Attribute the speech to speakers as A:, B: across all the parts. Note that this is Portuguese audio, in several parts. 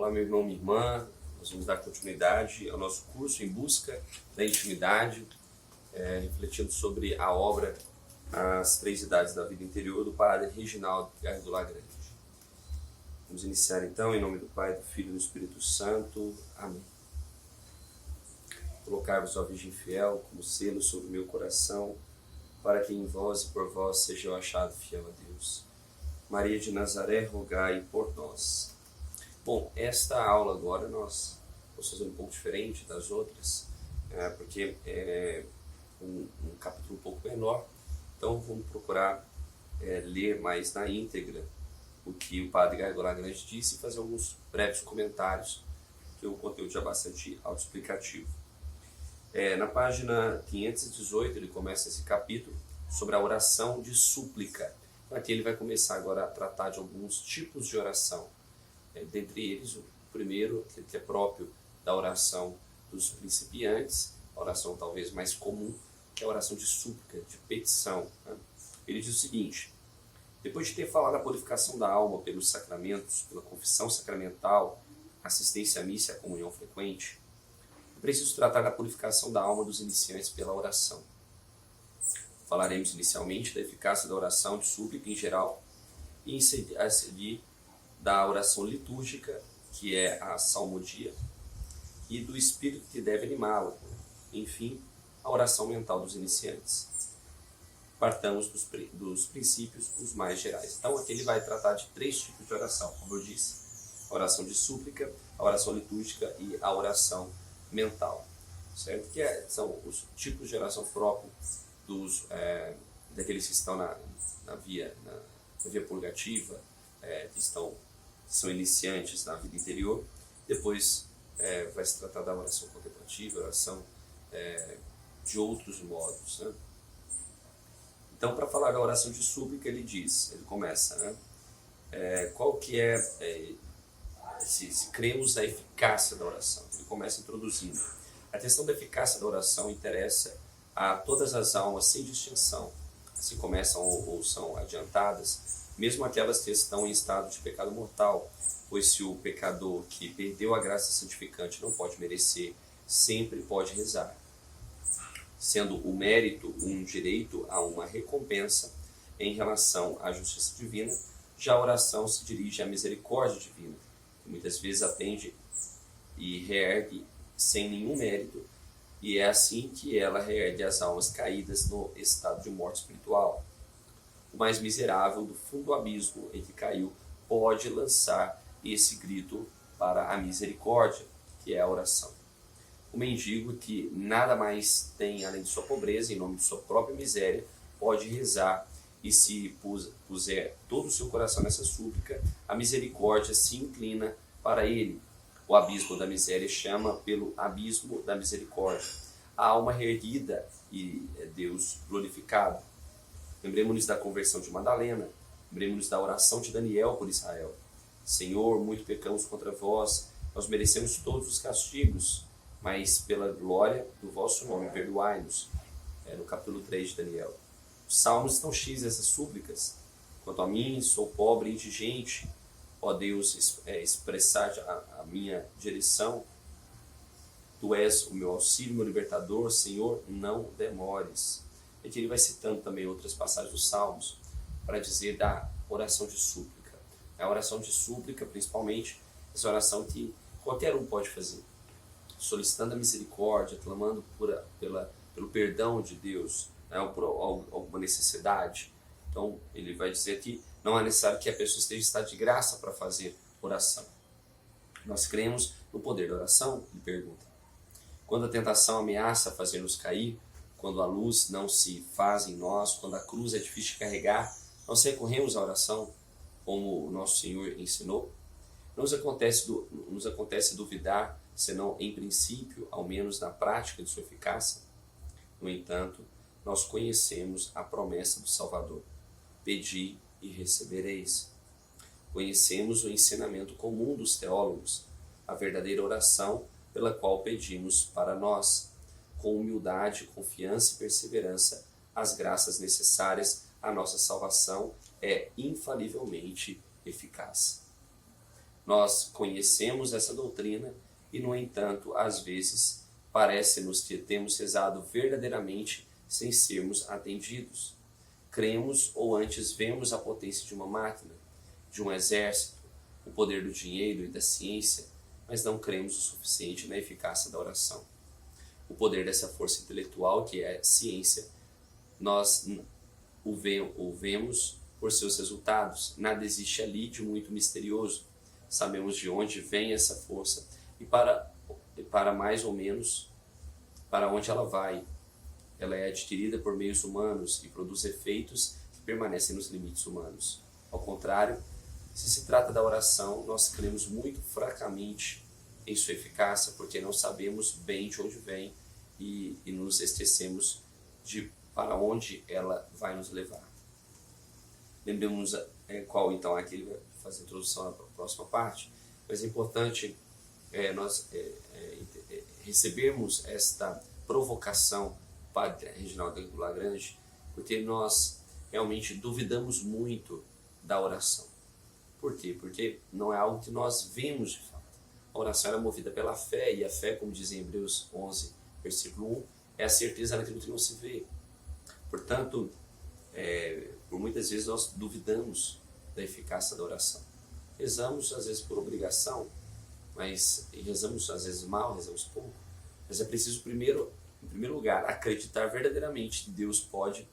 A: Olá, meu irmão, minha irmã. Nós vamos dar continuidade ao nosso curso em busca da intimidade, refletindo sobre a obra As Três Idades da Vida Interior, do padre Reginaldo Garrido-Lagrange. Vamos iniciar então, em nome do Pai, do Filho e do Espírito Santo. Amém. Colocar-vos, ó Virgem fiel, como selo sobre o meu coração, para que em vós e por vós seja eu achado fiel a Deus. Maria de Nazaré, rogai por nós. Bom, esta aula agora nós vamos fazer um pouco diferente das outras, porque é um capítulo um pouco menor, então vamos procurar ler mais na íntegra o que o padre Garrido-Lagrange disse e fazer alguns breves comentários, porque o conteúdo já é bastante autoexplicativo. Na página 518 ele começa esse capítulo sobre a oração de súplica. Aqui ele vai começar agora a tratar de alguns tipos de oração. Dentre eles, o primeiro, que é próprio da oração dos principiantes, a oração talvez mais comum, que é a oração de súplica, de petição. Ele diz o seguinte: depois de ter falado a purificação da alma pelos sacramentos, pela confissão sacramental, assistência à missa e à comunhão frequente, é preciso tratar da purificação da alma dos iniciantes pela oração. Falaremos inicialmente da eficácia da oração de súplica em geral e a seguir da oração litúrgica, que é a salmodia, e do espírito que deve animá-la. Enfim, a oração mental dos iniciantes. Partamos dos princípios os mais gerais. Então aqui ele vai tratar de três tipos de oração, como eu disse: a oração de súplica, a oração litúrgica e a oração mental, certo? Que são os tipos de oração próprios daqueles que estão na via purgativa, que são iniciantes na vida interior. Depois vai se tratar da oração contemplativa, oração de outros modos, né? Então, para falar da oração de súplica, ele começa, qual que se cremos na eficácia da oração. Ele começa introduzindo. A questão da eficácia da oração interessa a todas as almas, sem distinção. Assim começam ou são adiantadas, mesmo aquelas que estão em estado de pecado mortal, pois se o pecador que perdeu a graça santificante não pode merecer, sempre pode rezar, sendo o mérito um direito a uma recompensa em relação à justiça divina. Já a oração se dirige à misericórdia divina, que muitas vezes atende e reergue sem nenhum mérito, e é assim que ela reergue as almas caídas no estado de morte espiritual. O mais miserável do fundo do abismo em que caiu pode lançar esse grito para a misericórdia, que é a oração. O mendigo, que nada mais tem além de sua pobreza, em nome de sua própria miséria, pode rezar, e se puser todo o seu coração nessa súplica, a misericórdia se inclina para ele. O abismo da miséria chama pelo abismo da misericórdia. A alma reerguida e Deus glorificado. Lembremos-nos da conversão de Madalena. Lembremos-nos da oração de Daniel por Israel. Senhor, muito pecamos contra vós, nós merecemos todos os castigos, mas pela glória do vosso nome perdoai-nos. No capítulo 3 de Daniel. Os salmos estão cheios dessas súplicas. Quanto a mim, sou pobre e indigente. Ó Deus, expressar a minha direção. Tu és o meu auxílio, meu libertador. Senhor, não demores. E aqui ele vai citando também outras passagens dos Salmos para dizer da oração de súplica. A oração de súplica, principalmente, essa oração que qualquer um pode fazer, solicitando a misericórdia, clamando pelo perdão de Deus, por alguma necessidade. Então ele vai dizer que não é necessário que a pessoa esteja em estado de graça para fazer oração. Nós cremos no poder da oração? Ele pergunta. Quando a tentação ameaça fazer-nos cair, quando a luz não se faz em nós, quando a cruz é difícil de carregar, nós recorremos à oração, como o nosso Senhor ensinou. Não nos acontece duvidar, senão em princípio, ao menos na prática de sua eficácia. No entanto, nós conhecemos a promessa do Salvador. Pedi e recebereis. Conhecemos o ensinamento comum dos teólogos, a verdadeira oração pela qual pedimos para nós, com humildade, confiança e perseverança, as graças necessárias à nossa salvação é infalivelmente eficaz. Nós conhecemos essa doutrina e, no entanto, às vezes, parece-nos que temos rezado verdadeiramente sem sermos atendidos. Cremos ou antes vemos a potência de uma máquina, de um exército, o poder do dinheiro e da ciência, mas não cremos o suficiente na eficácia da oração. O poder dessa força intelectual, que é ciência, nós o vemos por seus resultados. Nada existe ali de muito misterioso. Sabemos de onde vem essa força e para mais ou menos para onde ela vai. Ela é adquirida por meios humanos e produz efeitos que permanecem nos limites humanos. Ao contrário, se se trata da oração, nós cremos muito fracamente em sua eficácia, porque não sabemos bem de onde vem e nos esquecemos de para onde ela vai nos levar. Lembremos qual então aqui ele vai fazer a introdução na próxima parte, mas é importante nós recebermos esta provocação do Padre Reginaldo Lagrange, porque nós realmente duvidamos muito da oração. Por quê? Porque não é algo que nós vemos de fato. A oração é movida pela fé, e a fé, como diz em Hebreus 11, versículo 1, é a certeza naquilo que não se vê. Portanto, por muitas vezes nós duvidamos da eficácia da oração. Rezamos às vezes por obrigação, mas rezamos às vezes mal, rezamos pouco. Mas é preciso em primeiro lugar, acreditar verdadeiramente que Deus pode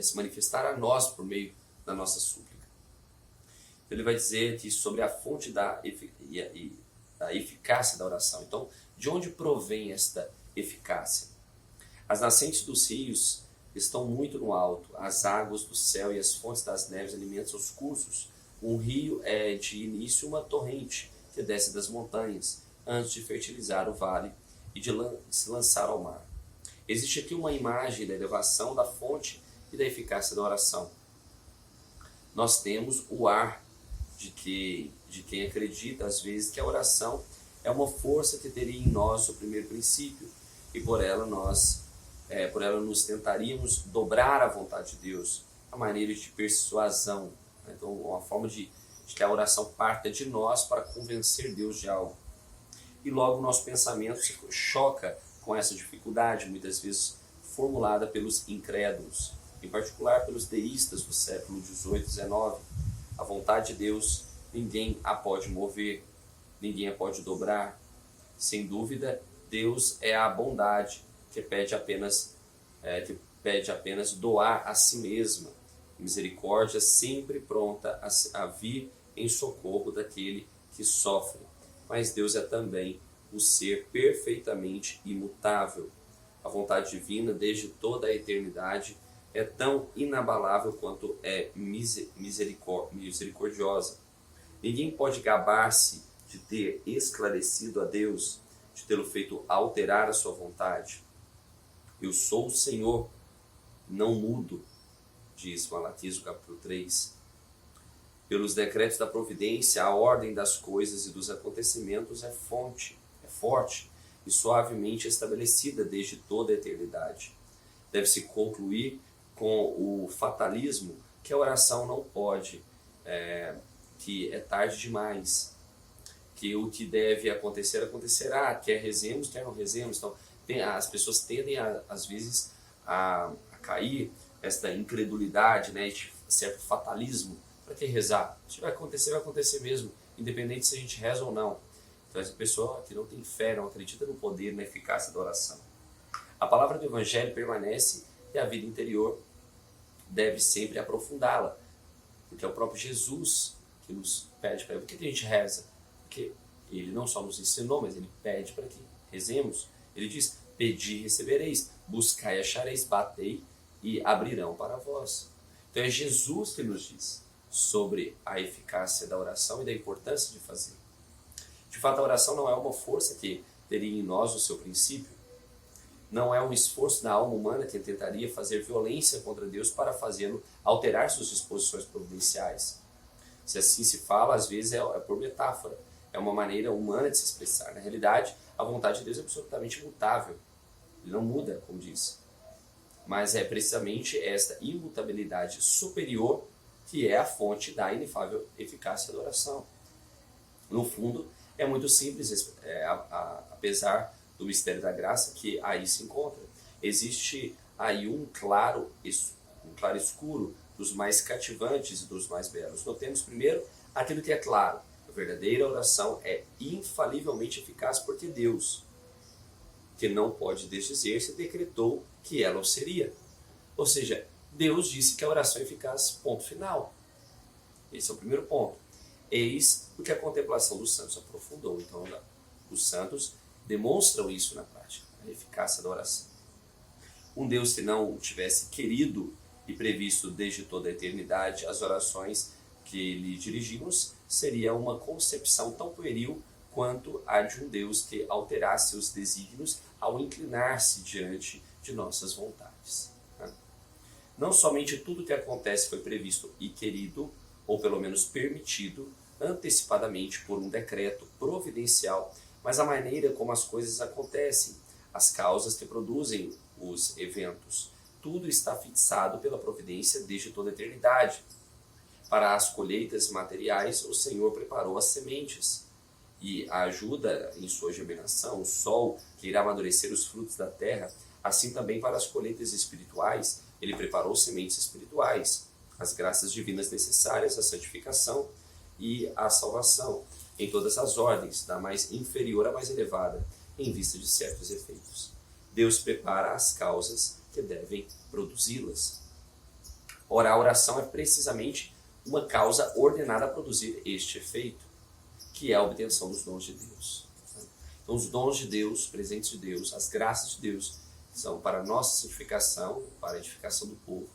A: se manifestar a nós por meio da nossa súplica. Ele vai dizer que sobre a fonte da eficácia da oração. Então, de onde provém esta eficácia? As nascentes dos rios estão muito no alto, as águas do céu e as fontes das neves alimentam os cursos. Um rio é de início uma torrente que desce das montanhas antes de fertilizar o vale e de se lançar ao mar. Existe aqui uma imagem da elevação da fonte e da eficácia da oração. Nós temos o ar de quem acredita, às vezes, que a oração é uma força que teria em nós o primeiro princípio e por ela nos tentaríamos dobrar a vontade de Deus, a maneira de persuasão. Então, uma forma de que a oração parta de nós para convencer Deus de algo. E logo o nosso pensamento se choca com essa dificuldade, muitas vezes formulada pelos incrédulos, em particular pelos deístas do século XVIII e XIX. A vontade de Deus, ninguém a pode mover, ninguém a pode dobrar. Sem dúvida, Deus é a bondade que pede apenas doar a si mesma. Misericórdia sempre pronta a vir em socorro daquele que sofre. Mas Deus é também o ser perfeitamente imutável. A vontade divina, desde toda a eternidade, é tão inabalável quanto é misericordiosa. Ninguém pode gabar-se de ter esclarecido a Deus, de tê-lo feito alterar a sua vontade. Eu sou o Senhor, não mudo, diz Malaquias, capítulo 3. Pelos decretos da providência, a ordem das coisas e dos acontecimentos é forte e suavemente estabelecida desde toda a eternidade. Deve-se concluir com o fatalismo que a oração não pode, que é tarde demais, que o que deve acontecer acontecerá, quer rezemos, quer não rezemos. Então, as pessoas tendem, às vezes, a cair esta incredulidade, este certo fatalismo. Para que rezar? Se vai acontecer mesmo, independente se a gente reza ou não. Então, essa pessoa que não tem fé, não acredita no poder, na eficácia da oração. A palavra do Evangelho permanece e a vida interior deve sempre aprofundá-la, porque é o próprio Jesus que nos pede para por que a gente reza? Porque ele não só nos ensinou, mas ele pede para que rezemos. Ele diz: pedi e recebereis, buscai e achareis, batei e abrirão para vós. Então é Jesus que nos diz sobre a eficácia da oração e da importância de fazer. De fato, a oração não é uma força que teria em nós o seu princípio. Não é um esforço da alma humana que tentaria fazer violência contra Deus para fazê-lo alterar suas disposições providenciais. Se assim se fala, às vezes é por metáfora. É uma maneira humana de se expressar. Na realidade, a vontade de Deus é absolutamente imutável. Ele não muda, como diz. Mas é precisamente esta imutabilidade superior que é a fonte da inefável eficácia da oração. No fundo, é muito simples, apesar do mistério da graça que aí se encontra. Existe aí um claro escuro dos mais cativantes e dos mais belos. Notemos primeiro aquilo que é claro. A verdadeira oração é infalivelmente eficaz porque Deus, que não pode desdizer-se, decretou que ela o seria. Ou seja, Deus disse que a oração é eficaz, ponto final. Esse é o primeiro ponto. Eis o que a contemplação dos santos aprofundou. Então, os santos demonstram isso na prática, a eficácia da oração. Um Deus que não tivesse querido e previsto desde toda a eternidade as orações que lhe dirigimos, seria uma concepção tão pueril quanto a de um Deus que alterasse os desígnios ao inclinar-se diante de nossas vontades. Não somente tudo que acontece foi previsto e querido, ou pelo menos permitido, antecipadamente por um decreto providencial, mas a maneira como as coisas acontecem, as causas que produzem os eventos, tudo está fixado pela providência desde toda a eternidade. Para as colheitas materiais, o Senhor preparou as sementes e a ajuda em sua germinação, o sol que irá amadurecer os frutos da terra, assim também para as colheitas espirituais, ele preparou sementes espirituais, as graças divinas necessárias à santificação e à salvação, em todas as ordens, da mais inferior à mais elevada, em vista de certos efeitos. Deus prepara as causas que devem produzi-las. Ora, a oração é precisamente uma causa ordenada a produzir este efeito, que é a obtenção dos dons de Deus. Então, os dons de Deus, presentes de Deus, as graças de Deus, são para a nossa santificação, para a edificação do povo.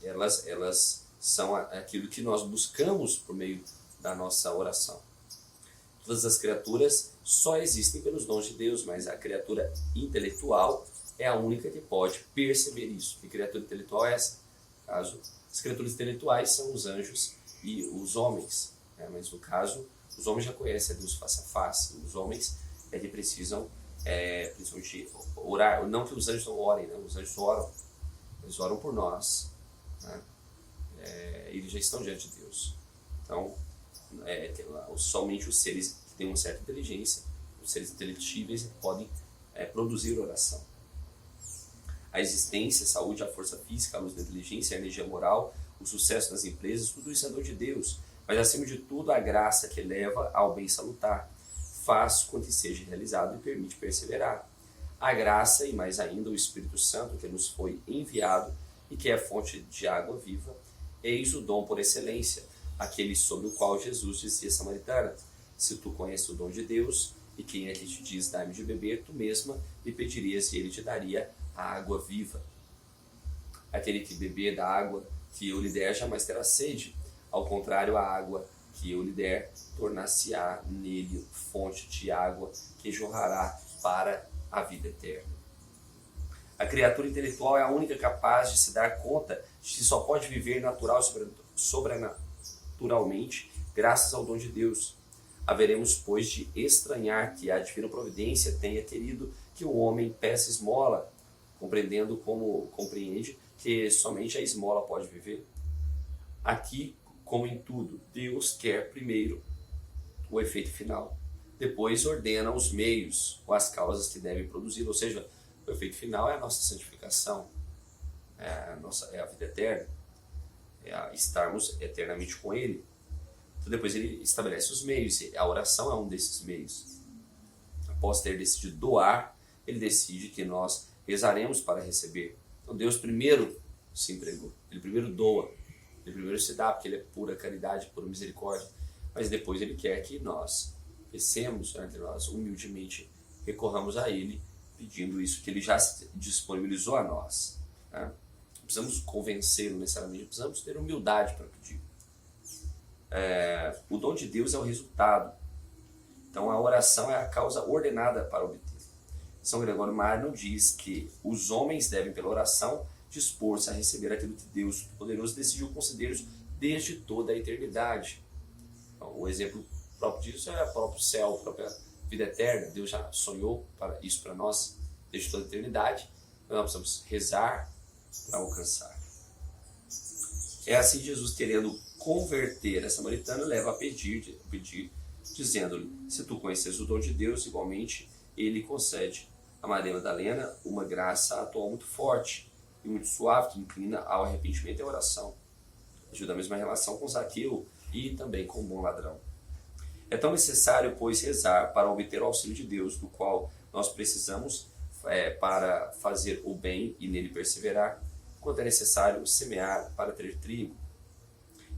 A: Elas são aquilo que nós buscamos por meio da nossa oração. Todas as criaturas só existem pelos dons de Deus, mas a criatura intelectual é a única que pode perceber isso. Que criatura intelectual é essa? Caso, as criaturas intelectuais são os anjos e os homens, mas no caso, os homens já conhecem a Deus face a face. Os homens que precisam principalmente orar. Não que os anjos não orem, né? Os anjos oram, eles oram por nós, né? Eles já estão diante de Deus. Então, somente os seres que têm uma certa inteligência, os seres intelectíveis, podem produzir oração. A existência, a saúde, a força física, a luz da inteligência, a energia moral, o sucesso das empresas, tudo isso é dom de Deus. Mas, acima de tudo, a graça que leva ao bem salutar, faz com que seja realizado e permite perseverar. A graça e, mais ainda, o Espírito Santo que nos foi enviado e que é fonte de água viva, eis o dom por excelência, aquele sobre o qual Jesus dizia à samaritana: se tu conheces o dom de Deus, e quem é que te diz dá-me de beber, tu mesma lhe pedirias e ele te daria a água viva. Aquele que beber da água que eu lhe der jamais terá sede, ao contrário, a água que eu lhe der tornar-se-á nele fonte de água que jorrará para a vida eterna. A criatura intelectual é a única capaz de se dar conta de que só pode viver natural e sobrenaturalmente graças ao dom de Deus. Haveremos, pois, de estranhar que a divina providência tenha querido que o homem peça esmola, compreendendo como compreende que somente a esmola pode viver. Aqui, como em tudo, Deus quer primeiro o efeito final, depois ordena os meios ou as causas que devem produzir, ou seja, o efeito final é a nossa santificação, é a vida eterna, estarmos eternamente com Ele. Então depois Ele estabelece os meios, e a oração é um desses meios. Após ter decidido doar, Ele decide que nós rezaremos para receber. Então Deus primeiro se entregou, Ele primeiro doa, Ele primeiro se dá, porque Ele é pura caridade, pura misericórdia, mas depois Ele quer que nós pensemos entre nós, humildemente recorramos a Ele, pedindo isso que Ele já disponibilizou a nós. Né? Não precisamos convencê-lo necessariamente, precisamos ter humildade para pedir. O dom de Deus é o resultado. Então a oração é a causa ordenada para obter. São Gregório Magno diz que os homens devem, pela oração, dispor-se a receber aquilo que Deus Poderoso decidiu conceder-lhes desde toda a eternidade. Então, o exemplo próprio disso é o próprio céu, a própria vida eterna. Deus já sonhou isso para nós desde toda a eternidade. Então nós precisamos rezar para alcançar. É assim Jesus querendo converter a samaritana leva a pedir dizendo-lhe: se tu conheces o dom de Deus, igualmente ele concede a Maria Madalena uma graça atual muito forte e muito suave, que inclina ao arrependimento e à oração. Ajuda a mesma relação com Zaqueu e também com o bom ladrão. É tão necessário, pois, rezar para obter o auxílio de Deus, do qual nós precisamos para fazer o bem e nele perseverar, quanto é necessário semear para ter trigo.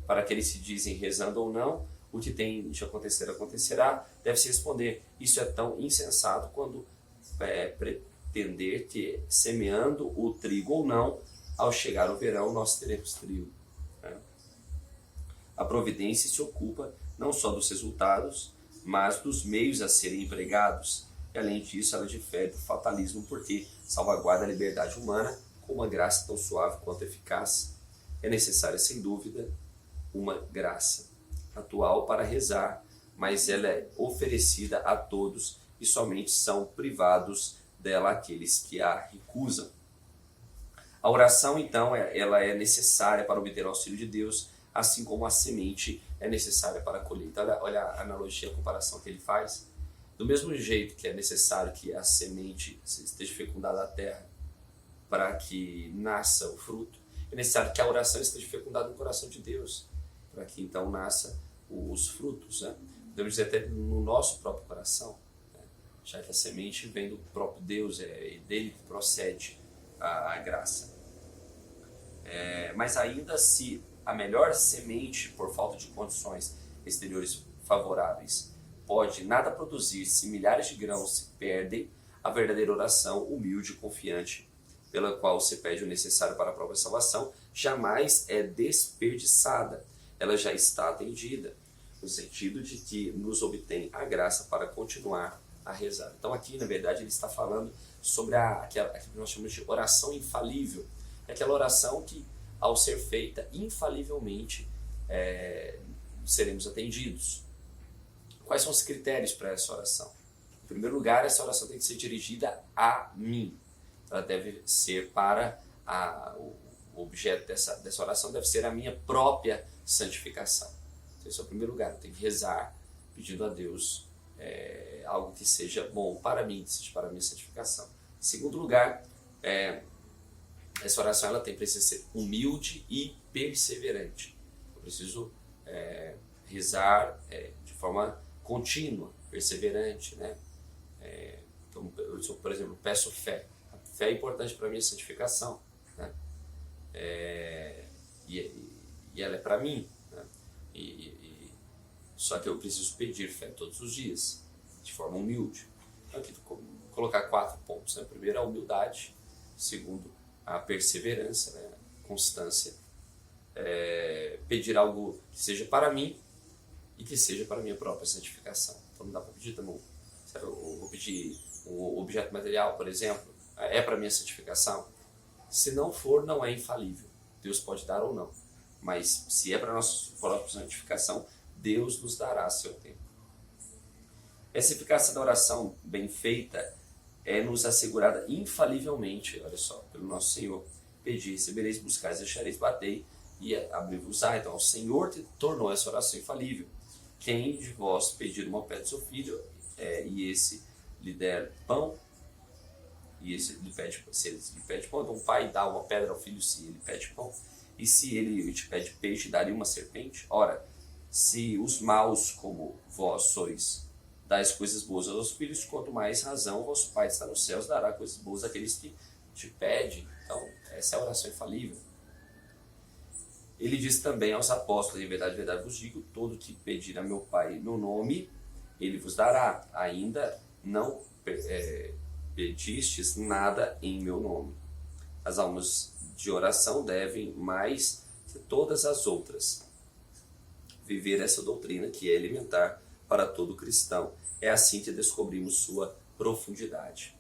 A: Para aqueles que dizem, rezando ou não, o que tem de acontecer acontecerá, deve-se responder: isso é tão insensato quando pretender que, semeando o trigo ou não, ao chegar o verão, nós teremos trigo. A providência se ocupa não só dos resultados, mas dos meios a serem empregados. E, além disso, ela difere do fatalismo, porque salvaguarda a liberdade humana com uma graça tão suave quanto eficaz. É necessária, sem dúvida, uma graça atual para rezar, mas ela é oferecida a todos e somente são privados dela aqueles que a recusam. A oração, então, ela é necessária para obter o auxílio de Deus, assim como a semente é necessária para a colheita. Olha a analogia, a comparação que ele faz. Do mesmo jeito que é necessário que a semente esteja fecundada na terra para que nasça o fruto, é necessário que a oração esteja fecundada no coração de Deus, para que então nasça os frutos, né? Podemos dizer até no nosso próprio coração, né? Já que a semente vem do próprio Deus, é dele que procede a graça. Mas ainda se a melhor semente, por falta de condições exteriores favoráveis, pode nada produzir se milhares de grãos se perdem, a verdadeira oração, humilde e confiante, pela qual se pede o necessário para a própria salvação, jamais é desperdiçada. Ela já está atendida, no sentido de que nos obtém a graça para continuar a rezar. Então aqui, na verdade, ele está falando sobre aquilo que nós chamamos de oração infalível. É aquela oração que, ao ser feita, infalivelmente seremos atendidos. Quais são os critérios para essa oração? Em primeiro lugar, essa oração tem que ser dirigida a mim. Ela deve ser para o objeto dessa oração deve ser a minha própria santificação. Esse é o primeiro lugar. Eu tenho que rezar pedindo a Deus algo que seja bom para mim, que seja para a minha santificação. Em segundo lugar, essa oração ela precisa ser humilde e perseverante. Eu preciso rezar de forma contínua, perseverante, né? Então, eu, por exemplo, peço fé. A fé é importante para a minha santificação, né? E ela é para mim, né? Só que eu preciso pedir fé todos os dias, de forma humilde. Então, aqui vou colocar 4 pontos, né? Primeiro, a humildade. Segundo, a perseverança, né? Constância. Pedir algo que seja para mim e que seja para a minha própria santificação. Então não dá para pedir também. Eu vou pedir um objeto material, por exemplo, é para a minha santificação? Se não for, não é infalível. Deus pode dar ou não. Mas se é para a nossa própria santificação, Deus nos dará a seu tempo. Essa eficácia da oração bem feita é nos assegurada infalivelmente, olha só, pelo nosso Senhor. Pedi, recebereis, buscareis, achareis, batei e abri-vos-á. Então o Senhor tornou essa oração infalível. Quem de vós pedir uma pedra do seu filho, e esse lhe der pão, e esse lhe pede, se ele lhe pede pão, então o pai dá uma pedra ao filho se ele pede pão. E se ele te pede peixe, daria uma serpente? Ora, se os maus como vós sois, dais coisas boas aos filhos, quanto mais razão o vosso Pai que está nos céus dará coisas boas àqueles que te pedem. Então, essa é a oração infalível. Ele diz também aos apóstolos: em verdade vos digo, todo que pedir a meu Pai em meu nome, ele vos dará. Ainda não pedistes nada em meu nome. As almas de oração devem, mais que todas as outras, viver essa doutrina que é elementar para todo cristão. É assim que descobrimos sua profundidade.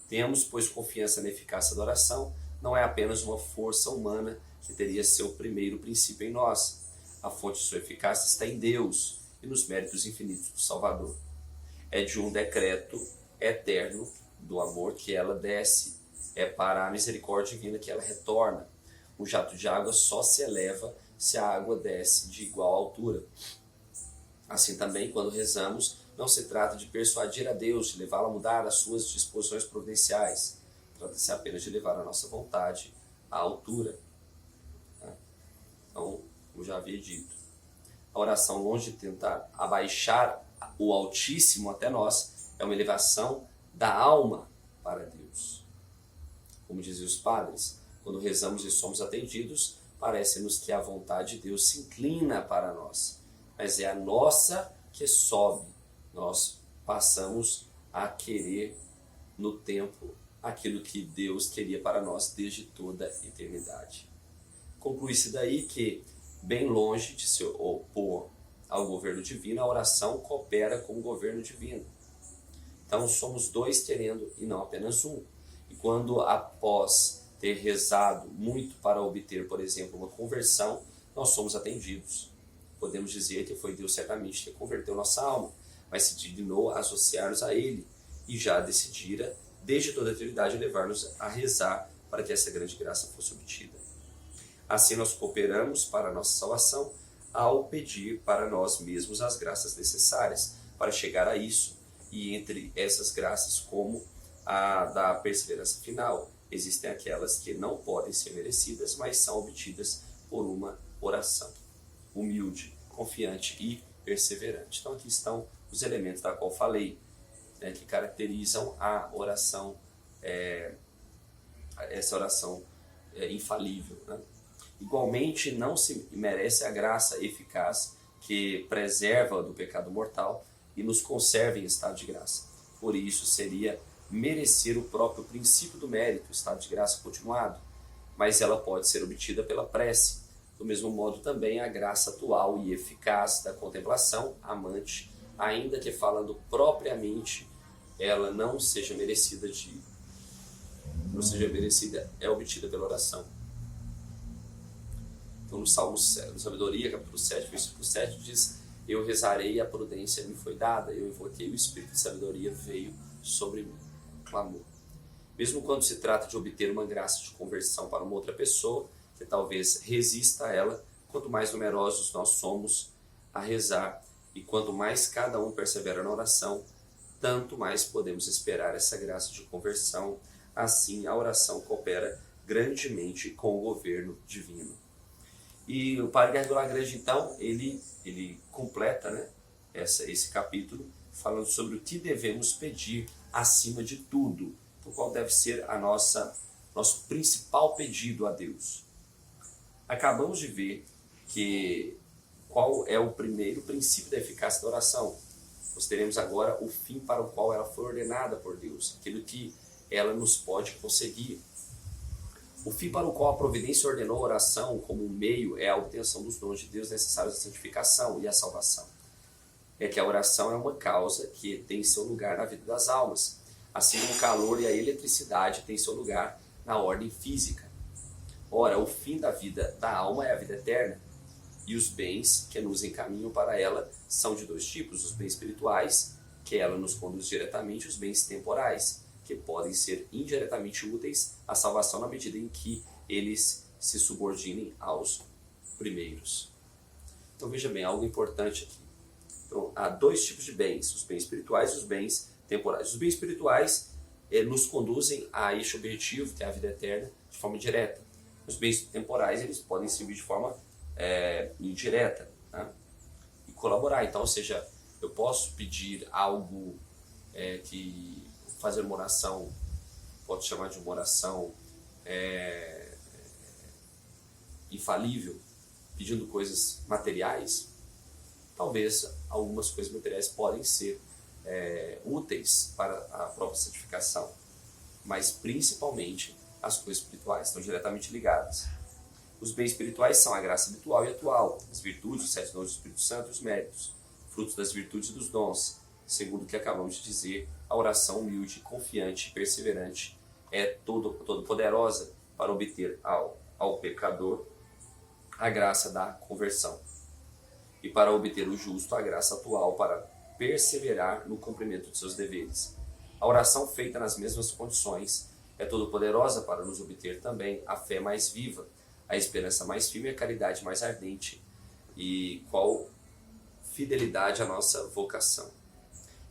A: Tenhamos, pois, confiança na eficácia da oração. Não é apenas uma força humana que teria seu primeiro princípio em nós. A fonte de sua eficácia está em Deus e nos méritos infinitos do Salvador. É de um decreto eterno do amor que ela desce. É para a misericórdia divina que ela retorna. O jato de água só se eleva se a água desce de igual altura. Assim também, quando rezamos, não se trata de persuadir a Deus, de levá-lo a mudar as suas disposições providenciais. Trata-se apenas de levar a nossa vontade à altura. Então, como já havia dito, a oração, longe de tentar abaixar o Altíssimo até nós, é uma elevação da alma para Deus. Como diziam os padres, quando rezamos e somos atendidos, parece-nos que a vontade de Deus se inclina para nós, mas é a nossa que sobe. Nós passamos a querer no tempo aquilo que Deus queria para nós desde toda a eternidade. Conclui-se daí que, bem longe de se opor ao governo divino, a oração coopera com o governo divino. Então somos dois querendo e não apenas um. E quando após ter rezado muito para obter, por exemplo, uma conversão, nós somos atendidos. Podemos dizer que foi Deus certamente que converteu nossa alma, mas se dignou a associar-nos a Ele e já decidira, desde toda a eternidade, levar-nos a rezar para que essa grande graça fosse obtida. Assim nós cooperamos para a nossa salvação ao pedir para nós mesmos as graças necessárias para chegar a isso. E entre essas graças, como a da perseverança final, existem aquelas que não podem ser merecidas, mas são obtidas por uma oração humilde, confiante e perseverante. Então aqui estão os elementos da qual falei, que caracterizam a oração, essa oração infalível. Igualmente não se merece a graça eficaz que preserva do pecado mortal e nos conserva em estado de graça. Por isso seria merecer o próprio princípio do mérito, estado de graça continuado, mas ela pode ser obtida pela prece. Do mesmo modo também a graça atual e eficaz da contemplação amante, ainda que falando propriamente ela não seja merecida, é obtida pela oração. Então no Salmo de Sabedoria, capítulo 7, versículo 7, diz: eu rezarei e a prudência me foi dada, eu invoquei o Espírito de Sabedoria, veio sobre mim. Clamor. Mesmo quando se trata de obter uma graça de conversão para uma outra pessoa, que talvez resista a ela, quanto mais numerosos nós somos a rezar, e quanto mais cada um persevera na oração, tanto mais podemos esperar essa graça de conversão. Assim, a oração coopera grandemente com o governo divino. E o Padre Guerreiro Lagrange, então, ele completa, esse capítulo, falando sobre o que devemos pedir acima de tudo, o qual deve ser nosso principal pedido a Deus. Acabamos de ver qual é o primeiro princípio da eficácia da oração. Nós teremos agora o fim para o qual ela foi ordenada por Deus, aquilo que ela nos pode conseguir. O fim para o qual a providência ordenou a oração como um meio é a obtenção dos dons de Deus necessários à santificação e à salvação. É que a oração é uma causa que tem seu lugar na vida das almas, assim como o calor e a eletricidade têm seu lugar na ordem física. Ora, o fim da vida da alma é a vida eterna, e os bens que nos encaminham para ela são de dois tipos: os bens espirituais, que ela nos conduz diretamente, e os bens temporais, que podem ser indiretamente úteis à salvação na medida em que eles se subordinem aos primeiros. Então veja bem, algo importante aqui. Então, há dois tipos de bens: os bens espirituais e os bens temporais. Os bens espirituais nos conduzem a este objetivo, que é a vida eterna, de forma direta. Os bens temporais eles podem servir de forma indireta, e colaborar. Então, ou seja, eu posso pedir algo que fazer uma oração, pode chamar de uma oração infalível, pedindo coisas materiais. Talvez algumas coisas materiais podem ser úteis para a própria santificação, mas principalmente as coisas espirituais estão diretamente ligadas. Os bens espirituais são a graça habitual e atual, as virtudes, os 7 dons do Espírito Santo e os méritos, frutos das virtudes e dos dons. Segundo o que acabamos de dizer, a oração humilde, confiante e perseverante é todo poderosa para obter ao pecador a graça da conversão, e para obter o justo a graça atual para perseverar no cumprimento de seus deveres. A oração feita nas mesmas condições é todo-poderosa para nos obter também a fé mais viva, a esperança mais firme e a caridade mais ardente, e qual fidelidade à nossa vocação.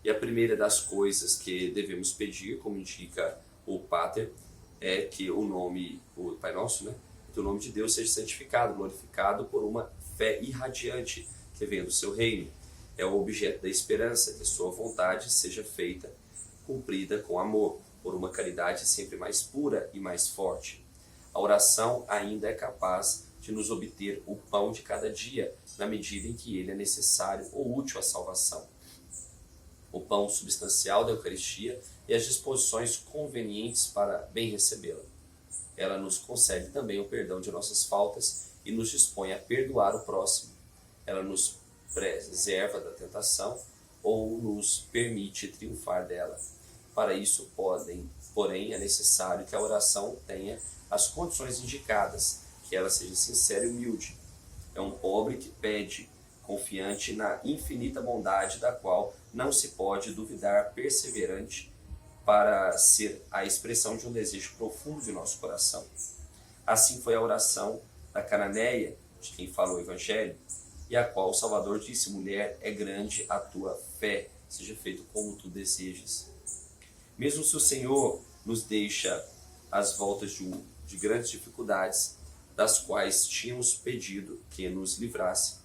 A: E a primeira das coisas que devemos pedir, como indica o Pater, é que o Pai Nosso, né? Que o nome de Deus seja santificado, glorificado por uma fé irradiante que vem do seu reino. É o objeto da esperança, que sua vontade seja feita, cumprida com amor, por uma caridade sempre mais pura e mais forte. A oração ainda é capaz de nos obter o pão de cada dia, na medida em que ele é necessário ou útil à salvação. O pão substancial da Eucaristia e as disposições convenientes para bem recebê-la. Ela nos concede também o perdão de nossas faltas e nos dispõe a perdoar o próximo. Ela nos preserva da tentação ou nos permite triunfar dela. Para isso, porém, é necessário que a oração tenha as condições indicadas, que ela seja sincera e humilde. É um pobre que pede, confiante na infinita bondade da qual não se pode duvidar, perseverante, para ser a expressão de um desejo profundo de nosso coração. Assim foi a oração da cananeia, de quem fala o Evangelho, e a qual o Salvador disse: mulher, é grande a tua fé, seja feito como tu desejas. Mesmo se o Senhor nos deixa às voltas de grandes dificuldades, das quais tínhamos pedido que nos livrasse,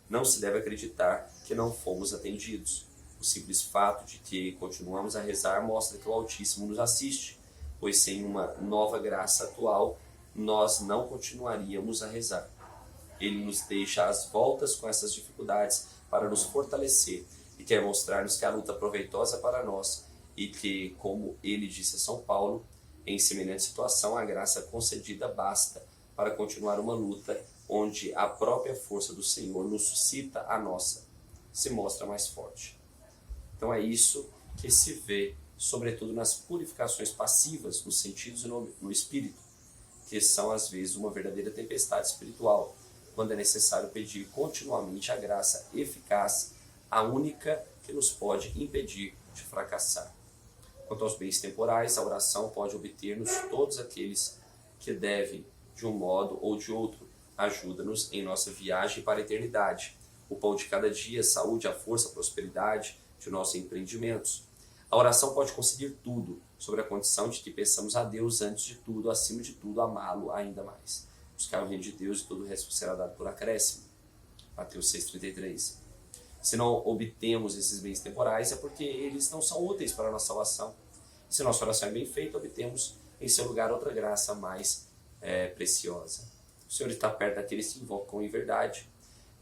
A: não se deve acreditar que não fomos atendidos. O simples fato de que continuamos a rezar mostra que o Altíssimo nos assiste, pois sem uma nova graça atual, nós não continuaríamos a rezar. Ele nos deixa às voltas com essas dificuldades para nos fortalecer e quer mostrar-nos que a luta é proveitosa para nós e que, como ele disse a São Paulo, em semelhante situação a graça concedida basta para continuar uma luta onde a própria força do Senhor nos suscita a nossa, se mostra mais forte. Então é isso que se vê, sobretudo nas purificações passivas, nos sentidos e no espírito, que são às vezes uma verdadeira tempestade espiritual, quando é necessário pedir continuamente a graça eficaz, a única que nos pode impedir de fracassar. Quanto aos bens temporais, a oração pode obter-nos todos aqueles que devem, de um modo ou de outro, ajuda-nos em nossa viagem para a eternidade. O pão de cada dia, a saúde, a força, a prosperidade de nossos empreendimentos. A oração pode conseguir tudo, sobre a condição de que peçamos a Deus antes de tudo, acima de tudo, amá-lo ainda mais. Buscar o reino de Deus e todo o resto será dado por acréscimo. Mateus 6,33. Se não obtemos esses bens temporais, é porque eles não são úteis para a nossa salvação. Se nossa oração é bem feita, obtemos em seu lugar outra graça mais preciosa. O Senhor está perto daqueles que invocam em verdade.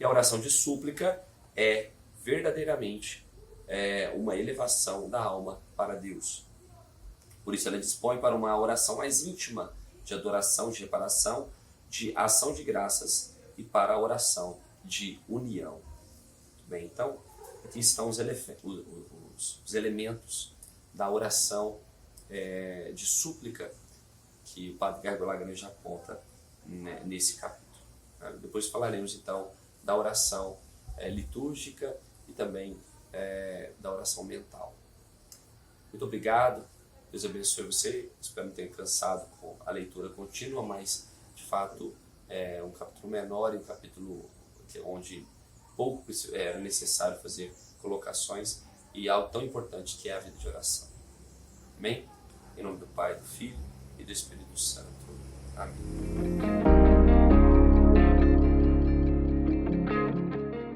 A: E a oração de súplica é verdadeiramente uma elevação da alma para Deus. Por isso ela dispõe para uma oração mais íntima, de adoração, de reparação, de ação de graças e para a oração de união. Bem, então, aqui estão os elementos da oração de súplica que o Padre Gargo Lagrange já aponta nesse capítulo. Depois falaremos então da oração litúrgica e também da oração mental. Muito obrigado, Deus abençoe você, espero não ter cansado com a leitura contínua, mas de fato é um capítulo menor e um capítulo onde pouco era necessário fazer colocações e algo tão importante que é a vida de oração. Amém? Em nome do Pai, do Filho e do Espírito Santo. Amém.